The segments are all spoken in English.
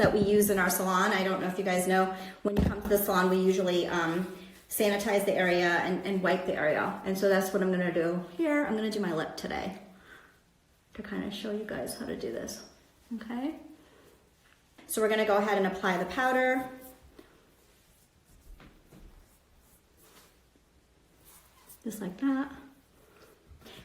that we use in our salon. I don't know if you guys know, when you come to the salon, we usually sanitize the area and wipe the area. And so that's what I'm gonna do here. I'm gonna do my lip today to kind of show you guys how to do this, okay? So we're gonna go ahead and apply the powder. Just like that.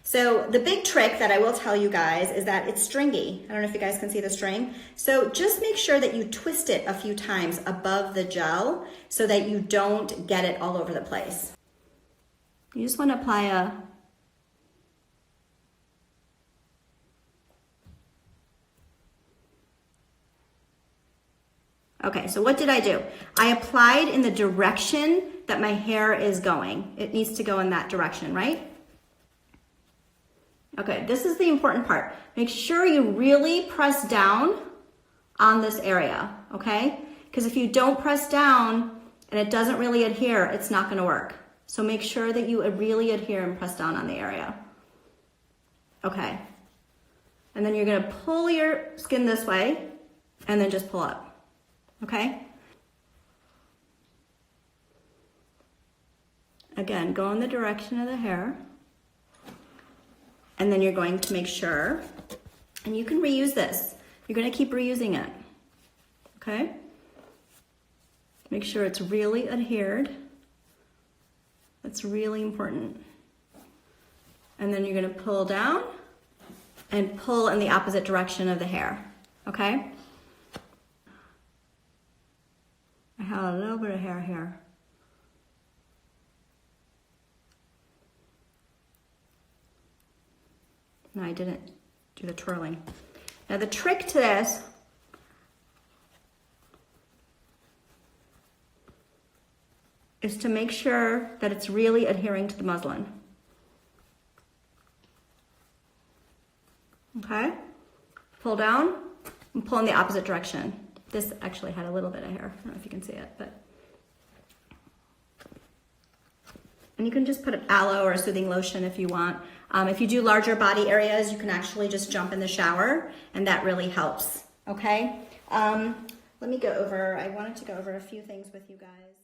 So the big trick that I will tell you guys is that it's stringy. I don't know if you guys can see the string. So just make sure that you twist it a few times above the gel so that you don't get it all over the place. You just want to apply a Okay, so what did I do? I applied in the direction that my hair is going. It needs to go in that direction, right? Okay, this is the important part. Make sure you really press down on this area, okay? Because if you don't press down and it doesn't really adhere, it's not gonna work. So make sure that you really adhere and press down on the area. Okay. And then you're gonna pull your skin this way and then just pull up. Okay? Again, go in the direction of the hair. And then you're going to make sure, and you can reuse this. You're gonna keep reusing it, okay? Make sure it's really adhered. That's really important. And then you're gonna pull down and pull in the opposite direction of the hair, okay? I have a little bit of hair here. No, I didn't do the twirling. Now the trick to this is to make sure that it's really adhering to the muslin. Okay? Pull down and pull in the opposite direction. This actually had a little bit of hair. I don't know if you can see it, but. And you can just put an aloe or a soothing lotion if you want. If you do larger body areas, you can actually just jump in the shower, and that really helps, okay? Let me go over, I wanted to go over a few things with you guys.